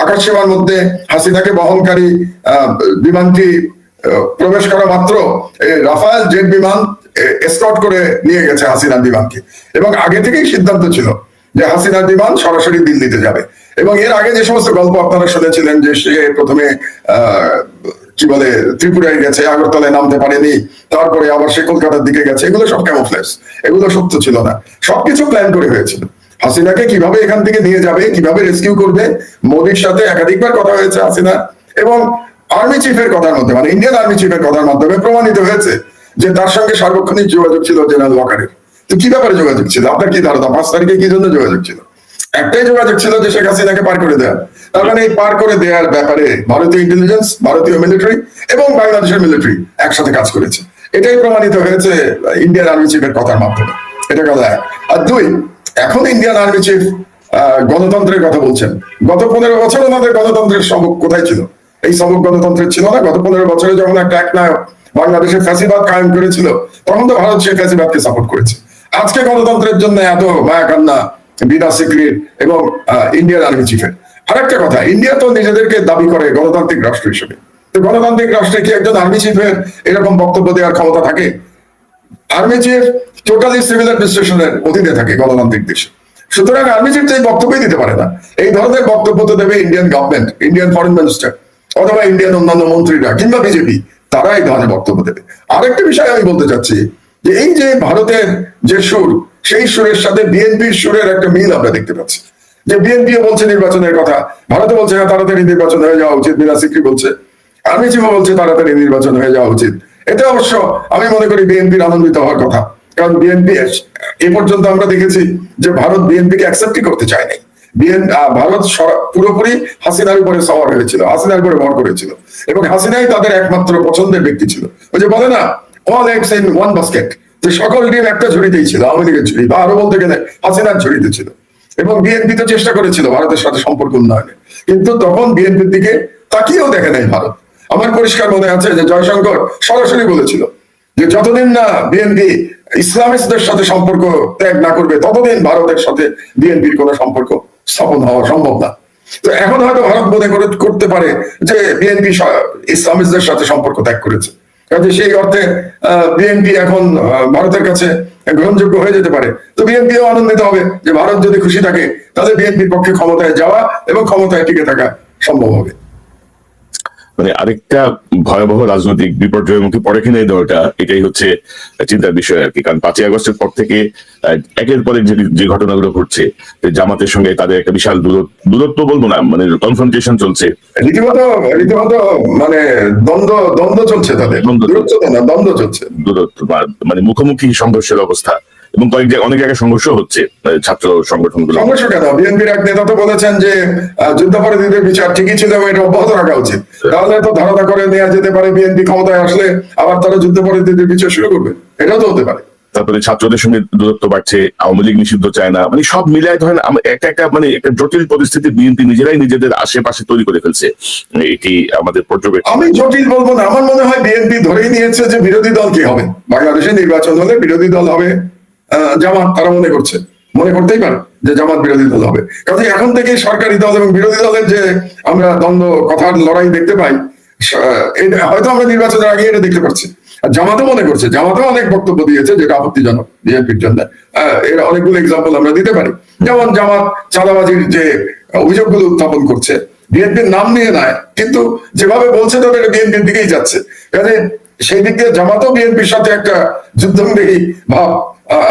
আকাশ সীমার মধ্যে হাসিনাকে বহনকারী বিমানটি প্রবেশ করা মাত্র রাফায়েল জেট বিমান এসকর্ট করে নিয়ে গেছে হাসিনার বিমানকে, এবং আগে থেকেই সিদ্ধান্ত ছিল যে হাসিনার বিমান সরাসরি দিল্লিতে যাবে। এবং এর আগে যে সমস্ত গল্প আপনারা শুনেছিলেন যে সে প্রথমে কি বলে ত্রিপুরায় গেছে, আগরতলায় নামতে পারেনি, তারপরে আবার সে কলকাতার দিকে গেছে, এগুলো সব ক্যামোফ্লেজ, এগুলো সত্য ছিল না। সবকিছু প্ল্যান করে হয়েছিল। হাসিনাকে কিভাবে এখান থেকে নিয়ে যাবে, কিভাবে রেস্কিউ করবে, মোদির সাথে একাধিকবার কথা হয়েছে হাসিনা, এবং আর্মি চিফের কথার মধ্যে, মানে ইন্ডিয়ান আর্মি চিফের কথার মাধ্যমে প্রমাণিত হয়েছে যে তার সঙ্গে সার্বক্ষণিক যোগাযোগ ছিল জেনারেল ওয়াকারের। তো কি ব্যাপারে যোগাযোগ ছিল? আপনার কি ধারণা 5 তারিখে কি জন্য যোগাযোগ ছিল? একটাই যোগাযোগ ছিল যে শেখ হাসিনাকে পার করে দেওয়া। তার মানে এই পার করে দেওয়ার ব্যাপারে ভারতীয় ইন্টেলিজেন্স, ভারতীয় মিলিটারি এবং বাংলাদেশের মিলিটারি একসাথে কাজ করেছে। এটাই প্রমাণিত হয়েছে ইন্ডিয়ান আর্মি চিফের কথার মাধ্যমে। এটা গেল এক। আর দুই, এখন ইন্ডিয়ান আর্মি চিফ গণতন্ত্রের কথা বলছেন। গত 15 বছর ওনাদের গণতন্ত্রের সবক কোথায় ছিল? এই সবক গণতন্ত্রের ছিল না। গত 15 বছরে যখন একটা একনায়ক বাংলাদেশের ফ্যাসিবাদ কায়েম করেছিল, তখন তো ভারত সেই ফ্যাসিবাদকে সাপোর্ট করেছে। আজকে গণতন্ত্রের জন্য এত মায়া কান্না বিনা সিক্রিট এবং ইন্ডিয়ান আর্মি চিফের। আরেকটা কথা, ইন্ডিয়া তো নিজেদেরকে দাবি করে গণতান্ত্রিক রাষ্ট্র হিসেবে। তো গণতান্ত্রিক রাষ্ট্রে কি একজন আর্মি চিফের এরকম বক্তব্য দেওয়ার ক্ষমতা থাকে? আর্মি চিফ টোটালি সিভিল অ্যাডমিনিস্ট্রেশনের অধীনে থাকে গণতান্ত্রিক দেশে। সুতরাং আর্মি চিফ তো এই বক্তব্যই দিতে পারে না। এই ধরনের বক্তব্য তো দেবে Indian government, Indian foreign minister, অথবা ইন্ডিয়ান অন্যান্য মন্ত্রীরা কিংবা বিজেপি, তারা এই ধরনের বক্তব্য দেবে। আরেকটা বিষয় আমি বলতে চাচ্ছি যে এই যে ভারতের যে সুর, সেই সুরের সাথে বিএনপির সুরের একটা মিল আমরা দেখতে পাচ্ছি। যে বিএনপিও বলছে নির্বাচনের কথা, ভারতে বলছে হ্যাঁ তাড়াতাড়ি নির্বাচন হয়ে যাওয়া উচিত, মিনা সিকরি বলছে, আর্মি চিফও বলছে তাড়াতাড়ি নির্বাচন হয়ে যাওয়া উচিত। এতে অবশ্য আমি মনে করি বিএনপির আনন্দিত হওয়ার কথা, কারণ বিএনপি এ পর্যন্ত আমরা দেখেছি যে ভারত বিএনপিকে অ্যাকসেপ্টই করতে চায় নাই। ভারত পুরোপুরি হাসিনার উপরে সওয়ার হয়েছিল, হাসিনার উপরে ভর করেছিল, এবং হাসিনাই তাদের একমাত্র পছন্দের ব্যক্তি ছিল। ওই যে বলে না, all eggs in one basket, যে সকল ডিম একটা ঝুড়িতেই ছিল, আওয়ামী লীগের ঝুড়ি, বা আরো বলতে গেলে হাসিনার ঝুড়িতে ছিল। এবং বিএনপি তো চেষ্টা করেছিল ভারতের সাথে সম্পর্ক উন্নয়নে, কিন্তু তখন বিএনপির দিকে তাকিয়েও দেখে নাই ভারত। আমার পরিষ্কার মনে আছে যে জয়শঙ্কর সরাসরি বলেছিল যে যতদিন না বিএনপি ইসলামিস্টদের সাথে সম্পর্ক ত্যাগ না করবে, ততদিন ভারতের সাথে বিএনপির কোনো সম্পর্ক স্থাপন হওয়া সম্ভব না। তো এখন হয়তো ভারত মনে করতে পারে যে বিএনপি ইসলামিস্টদের সাথে সম্পর্ক ত্যাগ করেছে, কাজে সেই অর্থে বিএনপি এখন ভারতের কাছে গ্রহণযোগ্য হয়ে যেতে পারে। তো বিএনপিও আনন্দিত হবে যে ভারত যদি খুশি থাকে, তাহলে বিএনপির পক্ষে ক্ষমতায় যাওয়া এবং ক্ষমতায় টিকে থাকা সম্ভব হবে। মানে আরেকটা ভয়াবহ রাজনৈতিক বিপর্যয়ের মুখে পড়ে কিনা এই দলটা, এটাই হচ্ছে চিন্তার বিষয় আর কি। কারণ 5ই আগস্টের পর থেকে একের পরে যে ঘটনাগুলো ঘটছে, জামাতের সঙ্গে তাদের একটা বিশাল দূরত্ব বলবো না, মানে কনফ্রন্টেশন চলছে, রীতিমতো মানে দ্বন্দ্ব চলছে, তাদের দ্বন্দ্ব চলছে, দূরত্ব মানে মুখোমুখি সংঘর্ষের অবস্থা, এবং অনেক জায়গায় সংঘর্ষ হচ্ছে ছাত্র সংগঠনগুলো। সংঘর্ষ কেন? বিএনপির এক নেতা তো বলেছেন যে যুদ্ধাপরাধীদের বিচার ঠিকই ছিল, এটা অব্যাহত রাখা উচিত। তাহলে তো ধারণা করে নেওয়া যেতে পারে বিএনপি ক্ষমতায় আসলে আবার তারা যুদ্ধাপরাধীদের বিচার শুরু করবে, এটাও তো হতে পারে। তারপরে ছাত্রদের সঙ্গে দূরত্ব বাড়ছে, আওয়ামী লীগ নিষিদ্ধ চায় না, মানে সব মিলায় ধরেন একটা মানে একটা জটিল পরিস্থিতি বিএনপি নিজেরাই নিজেদের আশেপাশে তৈরি করে ফেলছে। এটি আমাদের পর্যবেক্ষণ। আমি জটিল বলবো না, আমার মনে হয় বিএনপি ধরেই নিয়েছে যে বিরোধী দল কি হবে, বাংলাদেশে নির্বাচন হলে বিরোধী দল হবে জামাত। তারা মনে করতেই পারে যে জামাত বিরোধী দল হবে। কাজে এখন থেকে সরকারি দল এবং বিরোধী দলের যে আমরা দ্বন্দ্ব কথার লড়াই দেখতে পাই, হয়তো আমরা নির্বাচনের আগে এটা দেখতে পাচ্ছি। আর জামাতও মনে করছে, জামাতও অনেক বক্তব্য দিয়েছে যেটা আপত্তিজনক বিএনপির জন্য। এর অনেকগুলো এক্সাম্পল আমরা দিতে পারি। যেমন জামাত চাঁদাবাজির যে অভিযোগগুলো উত্থাপন করছে, বিএনপির নাম নিয়ে নয়, কিন্তু যেভাবে বলছে তাদের বিএনপির দিকেই যাচ্ছে। কাজে সেই দিক দিয়ে জামাতও বিএনপির সাথে একটা যুদ্ধমুখী ভাব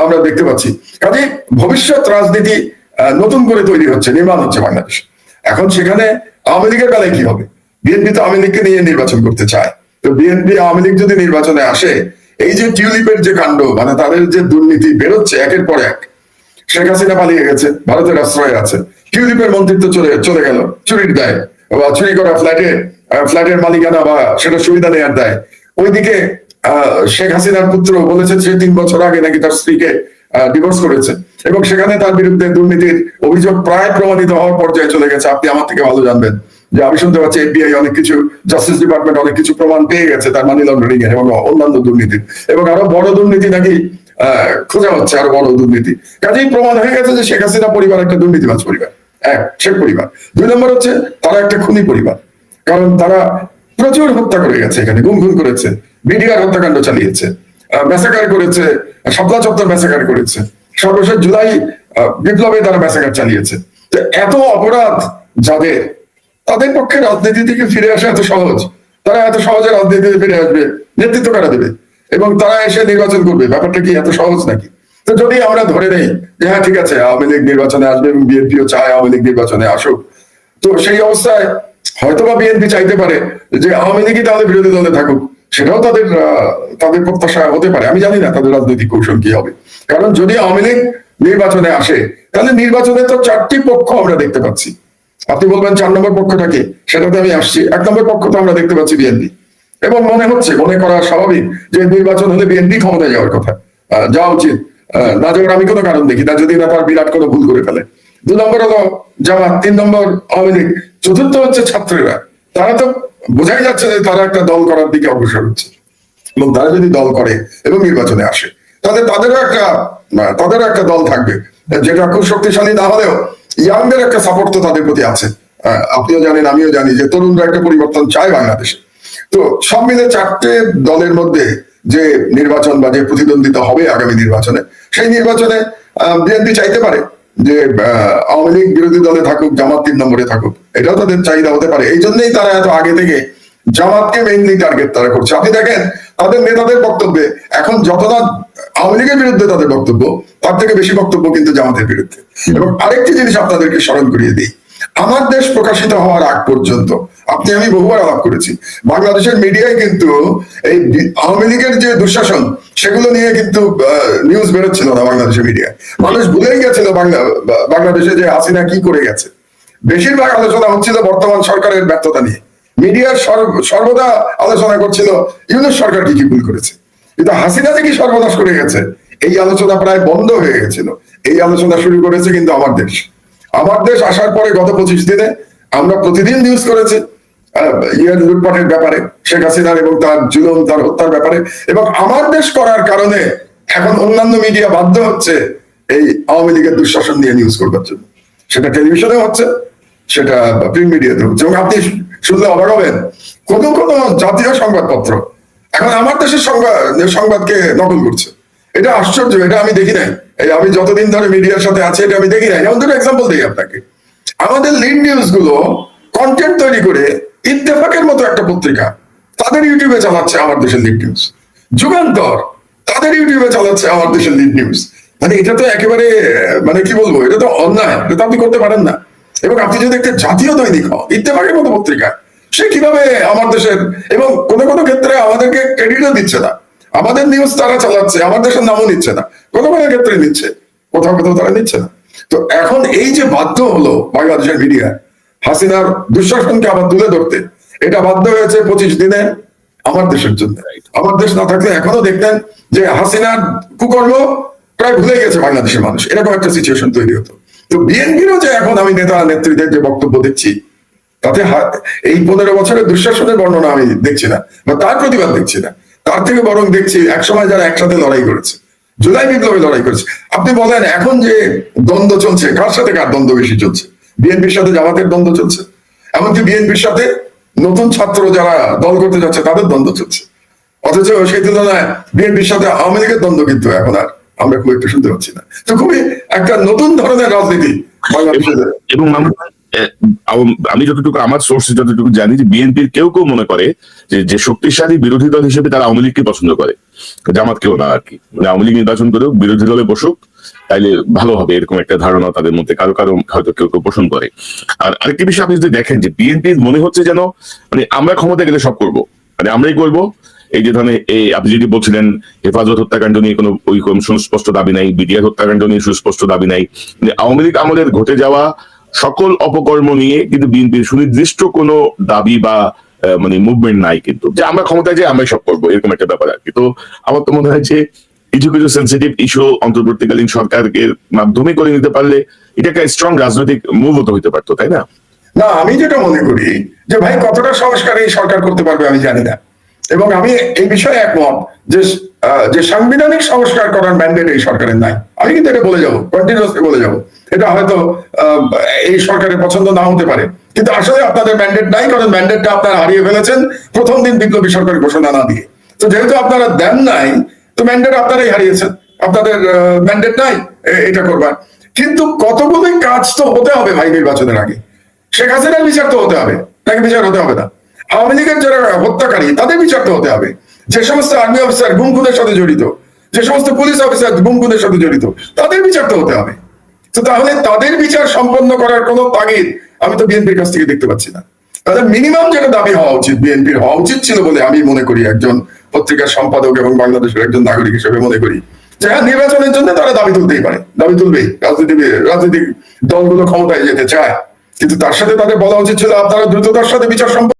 আমরা দেখতে পাচ্ছি। কাজে ভবিষ্যৎ রাজনীতি নতুন করে তৈরি হচ্ছে, নির্মাণ হচ্ছে বাংলাদেশ। এখন সেখানে আওয়ামী লীগের বেলায় কি হবে? বিএনপি তো আওয়ামী লীগকে নিয়ে নির্বাচন করতে চায়। তো বিএনপি আওয়ামী লীগ যদি নির্বাচনে আসে, এই যে টিউলিপের যে কাণ্ড, মানে তাদের যে দুর্নীতি বেরোচ্ছে একের পর এক, শেখ হাসিনা পালিয়ে গেছে, ভারতের আশ্রয়ে আছে, টিউলিপের মন্ত্রিত্ব চলে গেল চুরির দায়, বা চুরি করা ফ্ল্যাটের মালিকানা বা সেটা সুবিধা নেওয়ার দায়। ওইদিকে শেখ হাসিনার পুত্র বলেছে সে 3 বছর আগে নাকি তার স্ত্রীকে ডিভোর্স করেছে, এবং সেখানে তার বিরুদ্ধে দুর্নীতির অভিযোগ প্রায় প্রমাণিত হওয়ার পর্যায়ে চলে গেছে। আপনি আমার থেকে ভালো জানবেন যে আমি শুনতে পাচ্ছি এফবিআই অনেক কিছু, জাস্টিস ডিপার্টমেন্ট অনেক কিছু প্রমাণ পেয়ে গেছে তার মানি লন্ডারিং এর এবং অন্যান্য দুর্নীতির, এবং আরো বড় দুর্নীতি নাকি খোঁজা হচ্ছে, আরো বড় দুর্নীতি। কাজেই প্রমাণ হয়ে গেছে যে শেখ হাসিনা পরিবার একটা দুর্নীতিবাজ পরিবার, শেখ পরিবার। 2 নম্বর হচ্ছে তারা একটা খুনি পরিবার, কারণ তারা প্রচুর হত্যা করে গেছে, এখানে গুম খুন করেছে, বিডিআর হত্যাকাণ্ড চালিয়েছে, ম্যাসাকার করেছে, শাপলা চত্বর ম্যাসাকার করেছে, সর্বশেষ জুলাই বিপ্লবে তারা ম্যাসাকার চালিয়েছে। তো এত অপরাধ যাদের, তাদের পক্ষে রাজনীতি থেকে ফিরে আসা এত সহজ, তারা এত সহজে রাজনীতিতে ফিরে আসবে, নেতৃত্ব কারা দেবে এবং তারা এসে নির্বাচন করবে, ব্যাপারটা কি এত সহজ নাকি? তো যদি আমরা ধরে নেই যে হ্যাঁ ঠিক আছে আওয়ামী লীগ নির্বাচনে আসবে এবং বিএনপিও চায় আওয়ামী লীগ নির্বাচনে আসুক, তো সেই অবস্থায় হয়তোবা বিএনপি চাইতে পারে যে আওয়ামী লীগই তাহলে বিরোধী দলে থাকুক, সেটাও তাদের তাদের প্রত্যাশা হতে পারে। আমি জানি না তাদের রাজনৈতিক কৌশল কি হবে, কারণ যদি আওয়ামী লীগ নির্বাচনে আসে তাহলে নির্বাচনে তো 4টি পক্ষ আমরা দেখতে পাচ্ছি। আপনি বলবেন 4 নম্বর পক্ষটা কি, সেটাতে আমি আসছি। 1 নম্বর পক্ষ তো আমরা দেখতে পাচ্ছি বিএনপি, এবং মনে করা স্বাভাবিক যে নির্বাচন হলে বিএনপি ক্ষমতায় যাওয়ার কথা, যাওয়া উচিত, না যাওয়ার আমি কোনো কারণ দেখি না, যদি না তার বিরাট কোনো ভুল করে ফেলে। 2 নম্বর হলো জামাত, 3 নম্বর আওয়ামী লীগ, চতুর্থ হচ্ছে ছাত্ররা। তারা তো বোঝাই যাচ্ছে যে তারা একটা দল করার দিকে অগ্রসর হচ্ছে, এবং তারা যদি দল করে এবং নির্বাচনে আসে তাদেরও একটা দল থাকবে, যেটা খুব শক্তিশালী না হলেও ইয়াংদের একটা সাপোর্ট তো তাদের প্রতি আছে। আপনিও জানেন আমিও জানি যে তরুণরা একটা পরিবর্তন চায় বাংলাদেশে। তো সব মিলে 4টে দলের মধ্যে যে নির্বাচন বা যে প্রতিদ্বন্দ্বিতা হবে আগামী নির্বাচনে, সেই নির্বাচনে বিএনপি চাইতে পারে যে আওয়ামী লীগ বিরোধী দলে থাকুক, জামাত 3 নম্বরে থাকুক, এটাও তাদের চাহিদা হতে পারে। এই জন্যই তারা এত আগে থেকে জামাতকে মেইনলি টার্গেট তারা করছে। আপনি দেখেন তাদের নেতাদের বক্তব্যে এখন যতটা আওয়ামী লীগের বিরুদ্ধে তাদের বক্তব্য, তার থেকে বেশি বক্তব্য কিন্তু জামাতের বিরুদ্ধে। এবং আরেকটি জিনিস আপনাদেরকে স্মরণ করিয়ে দিই, আমার দেশ প্রকাশিত হওয়ার আগ পর্যন্ত আপনি আমি বহুবার আলাপ করেছি, বাংলাদেশের মিডিয়ায় কিন্তু এই আওয়ামী লীগের যে দুঃশাসন সেগুলো নিয়ে কিন্তু নিউজ বেরোচ্ছিল না বাংলাদেশের মিডিয়ায়। মানুষ ভুলেই গেছিল বাংলাদেশে যে হাসিনা কি করে গেছে। বেশিরভাগ আলোচনা হচ্ছিল বর্তমান সরকারের ব্যর্থতা নিয়ে, মিডিয়ার সর্বদা আলোচনা করছিল ইউনূস সরকার কি ভুল করেছে, কিন্তু হাসিনা যে কি সর্বনাশ করে গেছে এই আলোচনা প্রায় বন্ধ হয়ে গেছিল। এই আলোচনা শুরু করেছে কিন্তু আমার দেশ আসার পরে গত 25 দিনে আমরা প্রতিদিন নিউজ করেছি লুটপাটের ব্যাপারে, শেখ হাসিনার এবং তার জুলুম, তার হত্যার ব্যাপারে। এবং আমার দেশ করার কারণে এখন অন্যান্য মিডিয়া বাধ্য হচ্ছে এই আওয়ামী লীগের দুঃশাসন নিয়ে নিউজ করবার জন্য, সেটা টেলিভিশনে হচ্ছে, সেটা প্রিন্ট মিডিয়াতে হচ্ছে। এবং আপনি শুনলে অবাক হবেন, কোন জাতীয় সংবাদপত্র এখন আমার দেশের সংবাদকে নকল করছে। এটা আশ্চর্য, এটা আমি দেখি নাই, আমি যতদিন ধরে মিডিয়ার সাথে আছি এটা আমি দেখি নাই। যেমন 2টো এক্সাম্পল দিই আপনাকে, আমাদের লিড নিউজ গুলো কন্টেন্ট তৈরি করে ইত্তেফাকের মতো একটা পত্রিকা তাদের ইউটিউবে চালাচ্ছে আমার দেশের লিড নিউজ, যুগান্তর তাদের ইউটিউবে চালাচ্ছে আমার দেশের লিড নিউজ। মানে এটা তো একেবারে মানে কি বলবো, এটা তো অন্যায়, এটা তো আপনি করতে পারেন না। এবং আপনি যদি একটা জাতীয় দৈনিক হন, ইত্তেফাকের মতো পত্রিকা, সে কিভাবে আমার দেশের, এবং কোনো ক্ষেত্রে আমাদেরকে ক্রেডিটও দিচ্ছে না, আমাদের নিউজ তারা চালাচ্ছে, আমার দেশের নামও নিচ্ছে না, কোনো ক্ষেত্রে নিচ্ছে, কোথাও তারা নিচ্ছে না। তো এখন এই যে বাধ্য হলো বাংলাদেশের মিডিয়া হাসিনার দুঃশাসনকে আবার তুলে ধরতে, এটা বাধ্য হয়েছে 25 দিনে আমার দেশের জন্য। আমার দেশ না থাকলে এখনো দেখতেন যে হাসিনার কুকর্ম প্রায় ভুলে গেছে বাংলাদেশের মানুষ, এরকম একটা সিচুয়েশন তৈরি হতো। তো বিএনপিরও যে এখন আমি নেতা নেত্রীদের যে বক্তব্য দেখছি, তাতে এই 15 বছরের দুঃশাসনের বর্ণনা আমি দেখছি না, বা তার প্রতিবাদ দেখছি না। তার থেকে বরং দেখছি একসময় যারা একসাথে লড়াই করেছে, জুলাই বিপ্লবে লড়াই করেছে। আপনি বলেন এখন যে দ্বন্দ্ব চলছে, কার সাথে কার দ্বন্দ্ব বেশি চলছে? বিএনপির সাথে জামাতের দ্বন্দ্ব চলছে, এমনকি বিএনপির সাথে নতুন ছাত্র যারা দল করতে যাচ্ছে তাদের দ্বন্দ্ব চলছে। অথচ সেই তুলনায় বিএনপির সাথে আওয়ামী লীগের দ্বন্দ্ব কিন্তু এখন আর আমরা খুব একটা শুনতে পাচ্ছি না। তো খুবই একটা নতুন ধরনের রাজনীতি বাংলাদেশে। এবং আমি যতটুকু আমার সোর্সে যতটুকু জানি যে বিএনপির কেউ মনে করে যে শক্তিশালী বিরোধী দল হিসেবে তারা আওয়ামী লীগকে পছন্দ করে, জামাত কেউ না আর কি। মানে আওয়ামী লীগ নির্বাচন করেও বিরোধী দলে বসুক, তাইলে ভালো হবে, এরকম একটা ধারণা তাদের মধ্যে কারো হয়তো কেউ পোষণ করে। আর আরেকটি বিষয় আপনি যদি দেখেন যে বিএনপির মনে হচ্ছে যেন মানে আমরা ক্ষমতা গেলে সব করবো, মানে আমরাই করবো। এই যে ধরনের আপনি যদি বলছিলেন হেফাজত হত্যাকাণ্ড নিয়ে কোনো সুস্পষ্ট দাবি নাই, বিডিআর হত্যাকাণ্ড নিয়ে সুস্পষ্ট দাবি নাই, আওয়ামী লীগ আমলের ঘটে যাওয়া সকল অপকর্ম নিয়ে কিন্তু বিএনপির সুনির্দিষ্ট কোনো দাবি বা মানে মুভমেন্ট নাই, কিন্তু যে আমরা ক্ষমতায় যাই আমরাই সব করবো, এরকম একটা ব্যাপার আর কি। তো আমার তো মনে হয় যে কিছু সেন্সিটিভ ইস্যু অন্তর্বর্তীকালীন সরকারের মাধ্যমে করে নিতে পারলে এটা একটা স্ট্রং রাজনৈতিক মুভ হতে পারতো, তাই না? না, আমি যেটা মনে করি যে ভাই কতটা সংস্কার এই সরকার করতে পারবে আমি জানি না, এবং আমি এই বিষয়ে একমত যে যে সাংবিধানিক সংস্কার করার ম্যান্ডেট এই সরকারের নাই। আমি কিন্তু এটা বলে যাবো, কন্টিনিউসলি বলে যাবো। এটা হয়তো এই সরকারের পছন্দ না হতে পারে, কিন্তু আসলে আপনাদের ম্যান্ডেট নাই, কারণ ম্যান্ডেটটা আপনারা হারিয়ে ফেলেছেন প্রথম দিন বিপ্লবী সরকার ঘোষণা না দিয়ে। তো যেহেতু আপনারা দেন নাই, তো ম্যান্ডেট আপনারাই হারিয়েছেন, আপনাদের ম্যান্ডেট নাই এটা করবার। কিন্তু কতগুলো কাজ তো হতে হবে ভাই নির্বাচনের আগে। শেখ হাসিনার বিচার তো হতে হবে, নাকি বিচার হতে হবে না? আওয়ামী লীগের যারা হত্যাকারী তাদের বিচার তো হতে হবে। যে সমস্ত আর্মি অফিসার গুম খুনের সাথে জড়িত, যে সমস্ত পুলিশ অফিসার গুম খুনের সাথে জড়িত, তাদের বিচার তো হতে হবে। তো তাহলে তাদের বিচার সম্পন্ন করার কোনো তাগিদ আমি তো বিএনপির কাছ থেকে দেখতে পাচ্ছি না। তাদের মিনিমাম যেটা দাবি হওয়া উচিত, বিএনপির হওয়া উচিত ছিল বলে আমি মনে করি, একজন পত্রিকার সম্পাদক এবং বাংলাদেশের একজন নাগরিক হিসেবে মনে করি, যে হ্যাঁ, নির্বাচনের জন্য তারা দাবি তুলতেই পারে, দাবি তুলবেই। রাজনৈতিক দলগুলো ক্ষমতায় যেতে চায়, কিন্তু তার সাথে তাদের বলা উচিত ছিল আপনারা দ্রুততার সাথে বিচার সম্পন্ন